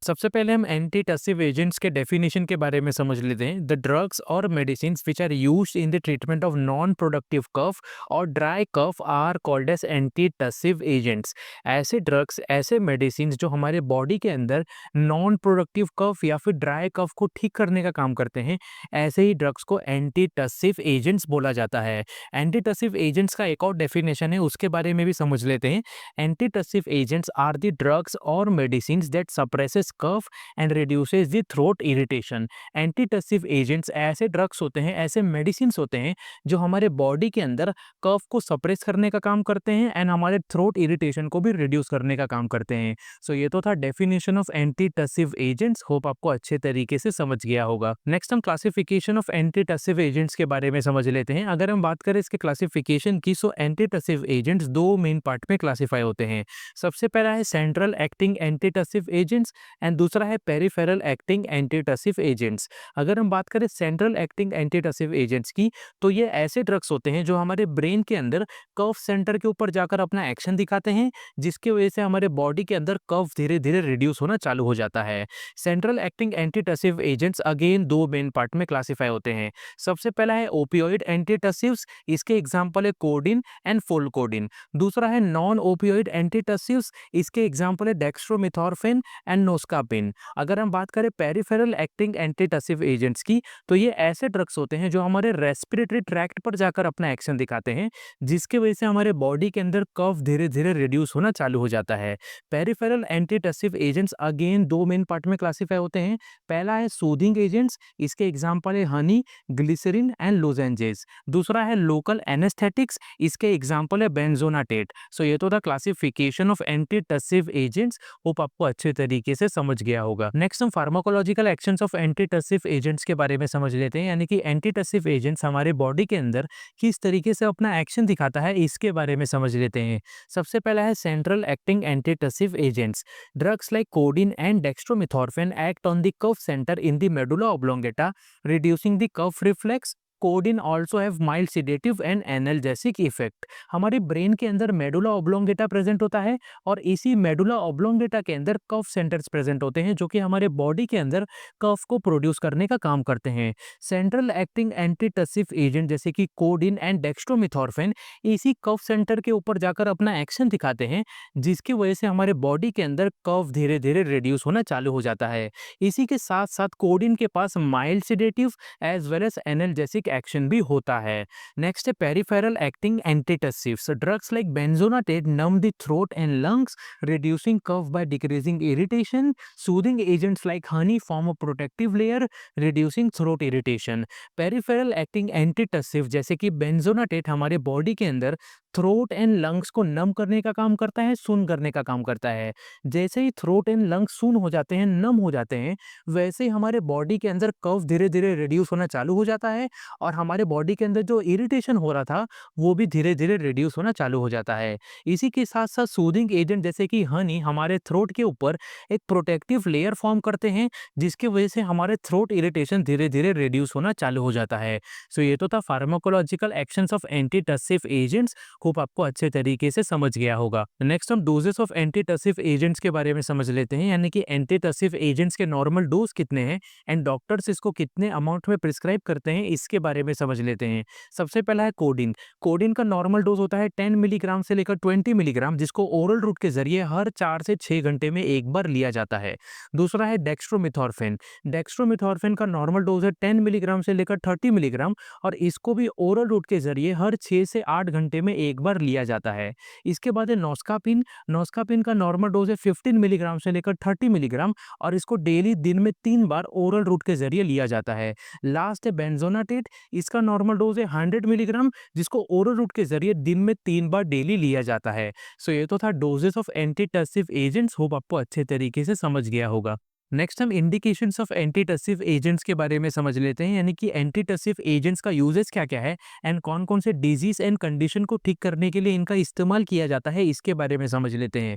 सबसे पहले हम एंटीटसिव एजेंट्स के डेफिनेशन के बारे में समझ लेते हैं। द ड्रग्स और medicine which are used in the treatment of non productive cough और dry cough are called as antitussive agents. ऐसे ड्रग्स, ऐसे मेडिसिन जो हमारे बॉडी के अंदर नॉन प्रोडक्टिव कफ या फिर ड्राई कफ को ठीक करने का काम करते हैं, ऐसे ही ड्रग्स को एंटीटसिव एजेंट्स बोला जाता है। एंटीटसिव एजेंट्स का एक और डेफिनेशन है, उसके बारे में भी समझ लेते हैं। Antitussive agents are the drugs और medicine that suppresses cough and reduces the throat irritation. Antitussive agents ऐसे ड्रग्स होते हैं, ऐसे मेडिसिन होते हैं जो हमारे बॉडी के अंदर कफ को सप्रेस करने का काम करते हैं एंड हमारे थ्रोट इरिटेशन को भी रिड्यूस करने का काम करते हैं। सो ये तो था definition of antitussive agents. Hope आपको अच्छे तरीके से समझ गया होगा। नेक्स्ट हम क्लासिफिकेशन ऑफ एंटीटसिव एजेंट्स के बारे में समझ लेते हैं। अगर हम बात करें इसके क्लासिफिकेशन की, सो एंटीटसिव एजेंट्स दो मेन पार्ट में क्लासिफाई होते हैं। सबसे पहला है central acting antitussive agents and दूसरा है पेरिफेरल एक्टिंग एंटीटसिव एजेंट्स। अगर हम बात करें सेंट्रल एक्टिंग एंटीटसिव एजेंट्स की, तो ये ऐसे ड्रग्स होते हैं जो हमारे ब्रेन के अंदर कफ सेंटर के ऊपर जाकर अपना एक्शन दिखाते हैं, जिसकी वजह से हमारे बॉडी के अंदर कफ धीरे धीरे रिड्यूस होना चालू हो जाता है। Central acting antitussive agents again दो मेन पार्ट में क्लासिफाई होते हैं। सबसे पहला है ओपियोइड एंटीटसिव्स, इसके एग्जाम्पल है कोडिन एंड फोलकोडिन। दूसरा है नॉन ओपियोइड एंटीटसिव्स, इसके एग्जाम्पल है डेक्स्ट्रोमिथॉर्फिन एंड नोस्कापिन। अगर हम बात करें पेरिफेरल एक्टिंग एंटीटसिव एजेंट्स की, तो ये ऐसे ड्रग्स होते हैं जो हमारे रेस्पिरेटरी ट्रैक्ट पर जाकर अपना एक्शन दिखाते हैं, जिसकी वजह से हमारे बॉडी के अंदर कफ धीरे धीरे रिड्यूस होना चालू हो जाता है। पेरिफेरल एंटीटसिव एजेंट्स अगेन दो मेन पार्ट में क्लासिफाई होते हैं। पहला है सूदिंग एजेंट्स, इसके एग्जाम्पल है हनी, ग्लिसरीन एंड लोजेंजेस। दूसरा है लोकल एनेस्थेटिक्स, इसके एग्जाम्पल है बेंजोनाटेट। सो ये तो था classification of antitussive agents. Hope आपको अच्छे तरीके से समझ गया होगा। नेक्स्ट हम pharmacological actions of antitussive agents के बारे में समझ लेते हैं, यानी कि एंटीटसिव एजेंट्स हमारे बॉडी के अंदर किस तरीके से अपना एक्शन दिखाता है, इसके बारे में समझ लेते हैं। सबसे पहला है central acting antitussive agents. Drugs like codeine and dextromethorphan act on the cough centre in the medulla oblongata, reducing the cough reflex. Codeine also have mild sedative and analgesic effect. हमारे ब्रेन के अंदर medulla oblongata present होता है और इसी medulla oblongata के अंदर कफ centres present होते हैं, जो कि हमारे बॉडी के अंदर कफ को प्रोड्यूस करने का काम करते हैं। सेंट्रल एक्टिंग एंटीटसिव एजेंट जैसे कि कोडिन एंड डेक्स्ट्रोमिथॉर्फिन इसी कफ सेंटर के ऊपर जाकर अपना एक्शन दिखाते हैं, जिसकी वजह से हमारे बॉडी के अंदर कफ धीरे धीरे रिड्यूस होना चालू हो जाता है। इसी के साथ साथ कोडिन के पास mild sedative as well as analgesic action भी होता है। नेक्स्ट है peripheral acting antitussives. Drugs like benzonatate numb the throat and lungs, reducing cough by decreasing irritation. Soothing agents like honey form a protective layer, reducing throat irritation. Peripheral acting antitussive जैसे कि बेंजोनाटेट हमारे body के अंदर throat and lungs को नम करने का काम करता है, सुन करने का काम करता है। जैसे ही थ्रोट एंड लंग्स सुन हो जाते हैं, नम हो जाते हैं, वैसे ही हमारे बॉडी के अंदर कफ धीरे धीरे रिड्यूस होना चालू हो जाता है और हमारे बॉडी के अंदर जो इरिटेशन हो रहा था वो भी धीरे धीरे रिड्यूस होना चालू हो जाता है। इसी के साथ साथ सूदिंग एजेंट जैसे कि हनी हमारे थ्रोट के ऊपर एक प्रोटेक्टिव लेयर फॉर्म करते हैं, जिसकी वजह से हमारे थ्रोट इरिटेशन धीरे धीरे रिड्यूस होना चालू हो जाता है। सो ये तो था pharmacological actions of antitussive agents. Hope आपको अच्छे तरीके से समझ गया होगा। नेक्स्ट हम डोजेस ऑफ एंटीटसिव एजेंट्स के बारे में समझ लेते हैं, यानी कि एंटीटसिव एजेंट्स के नॉर्मल डोज कितने हैं एंड डॉक्टर्स इसको कितने अमाउंट में प्रिस्क्राइब करते हैं, इसके बारे में समझ लेते हैं। सबसे पहला है कोडिन। कोडिन का नॉर्मल डोज होता है 10 मिलीग्राम से लेकर 20 मिलीग्राम, जिसको ओरल रूट के जरिए हर 4 से 6 घंटे में एक बार लिया जाता है। दूसरा है डेक्स्ट्रोमिथॉर्फिन। डेक्स्ट्रोमिथॉर्फिन का नॉर्मल डोज है 10 मिलीग्राम से लेकर 30 मिलीग्राम और इसको भी ओरल रूट के जरिए हर 6 से 8 घंटे में एक बार लिया जाता है। इसके बाद है नोस्कापिन। नोस्कापिन का नॉर्मल डोज है 15 मिलीग्राम से लेकर 30 मिलीग्राम और इसको डेली दिन में 3 बार ओरल रूट के जरिए लिया जाता है। लास्ट है बेंजोनाटेट। इसका नॉर्मल डोज है 100 मिलीग्राम, जिसको ओरल रूट के जरिए दिन में 3 बार डेली लिया जाता है। सो ये तो था doses of antitussive agents. Hope आपको अच्छे तरीके से समझ गया होगा। नेक्स्ट हम इंडिकेशंस ऑफ एंटीटसिव एजेंट्स के बारे में समझ लेते हैं, यानी कि एंटीटसिव एजेंट्स का यूजेस क्या क्या है एंड कौन कौन से डिजीज एंड कंडीशन को ठीक करने के लिए इनका इस्तेमाल किया जाता है, इसके बारे में समझ लेते हैं।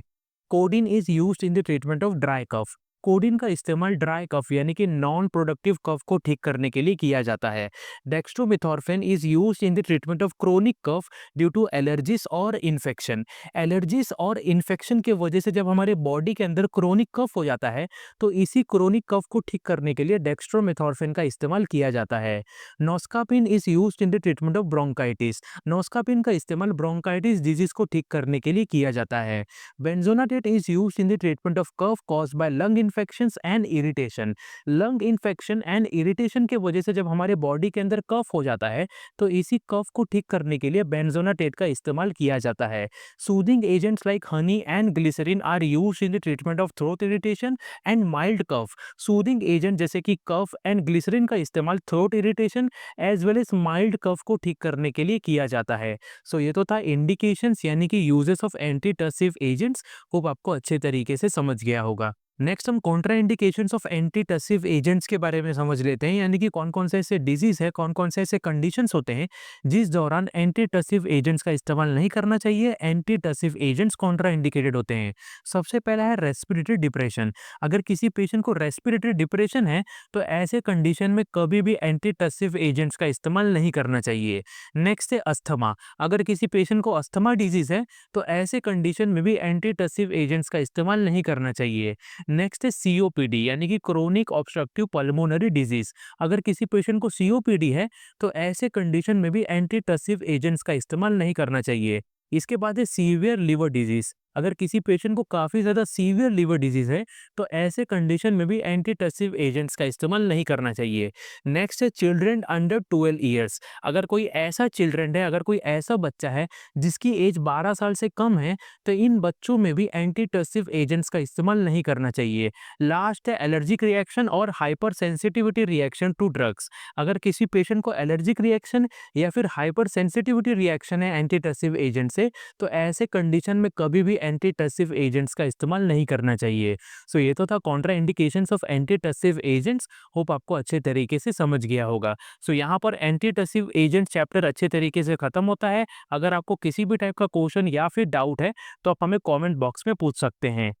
Codeine is used in the treatment of dry cough. Codeine का इस्तेमाल ड्राई कफ यानी कि नॉन प्रोडक्टिव कफ को ठीक करने के लिए किया जाता है। Dextromethorphan is used in the treatment of chronic cough due to allergies और इन्फेक्शन। एलर्जीज और इन्फेक्शन की वजह से जब हमारे बॉडी के अंदर क्रोनिक कफ हो जाता है, तो इसी क्रोनिक कफ को ठीक करने के लिए डेक्स्ट्रोमेथॉर्फिन का इस्तेमाल किया जाता है। Noscapine is used in the treatment of bronchitis. Noscapine का इस्तेमाल ब्रोंकाइटिस डिजीज को ठीक करने के लिए किया जाता है। Benzonatate is used in the treatment of cough caused by lung infections and irritation. Lung infection and irritation की वजह से जब हमारे बॉडी के अंदर कफ हो जाता है, तो इसी कफ को ठीक करने के लिए बेंजोनाटेट का इस्तेमाल किया जाता है। Soothing agents like honey and glycerin are used in the treatment of throat irritation and mild cough. Soothing agent जैसे कि कफ एंड ग्लिसरीन का इस्तेमाल throat irritation as well as mild cough को ठीक करने के लिए किया जाता है। सो ये तो था इंडिकेशंस यानी कि uses of antitussive agents. Hope आपको अच्छे तरीके से समझ गया होगा। नेक्स्ट हम contraindications of antitussive agents के बारे में समझ लेते हैं, यानी कि कौन कौन से ऐसे डिजीज है, कौन कौन से ऐसे कंडीशंस होते हैं जिस दौरान एंटी टसिव एजेंट्स का इस्तेमाल नहीं करना चाहिए। Anti tussive agents Contra indicated होते हैं। सबसे पहला है रेस्पिरेटरी डिप्रेशन। अगर किसी पेशेंट को रेस्पिरेटरी डिप्रेशन है, तो ऐसे कंडीशन में कभी भी एंटी टसिव एजेंट्स का इस्तेमाल नहीं करना चाहिए। नेक्स्ट है अस्थमा। अगर किसी पेशेंट को अस्थमा डिजीज है, तो ऐसे कंडीशन में भी एंटी टसिव एजेंट्स का इस्तेमाल नहीं करना चाहिए। नेक्स्ट है सीओपीडी यानी कि क्रोनिक ऑब्स्ट्रक्टिव पल्मोनरी डिजीज। अगर किसी पेशेंट को सीओपीडी है, तो ऐसे कंडीशन में भी एंटी टसिव एजेंट्स का इस्तेमाल नहीं करना चाहिए। इसके बाद है सीवियर लिवर डिजीज। अगर किसी पेशेंट को काफ़ी ज़्यादा सीवियर लिवर डिजीज है, तो ऐसे कंडीशन में भी एंटी टसिव एजेंट्स का इस्तेमाल नहीं करना चाहिए। नेक्स्ट है चिल्ड्रन अंडर 12 ईयर्स। अगर कोई ऐसा चिल्ड्रन है, अगर कोई ऐसा बच्चा है जिसकी एज 12 साल से कम है, तो इन बच्चों में भी एंटी टसिव एजेंट्स का इस्तेमाल नहीं करना चाहिए। लास्ट है एलर्जिक रिएक्शन और hypersensitivity reaction to drugs. अगर किसी पेशेंट को एलर्जिक रिएक्शन या फिर हाइपर सेंसिटिविटी रिएक्शन है एंटी टसिव एजेंट से, तो ऐसे कंडीशन में कभी भी एंटी टसिव एजेंट्स का इस्तेमाल नहीं करना चाहिए। सो ये तो था contraindications of antitussive agents. Hope आपको अच्छे तरीके से समझ गया होगा। सो यहाँ पर एंटी टसिव एजेंट चैप्टर अच्छे तरीके से खत्म होता है। अगर आपको किसी भी टाइप का क्वेश्चन या फिर डाउट है, तो आप हमें कमेंट बॉक्स में पूछ सकते हैं।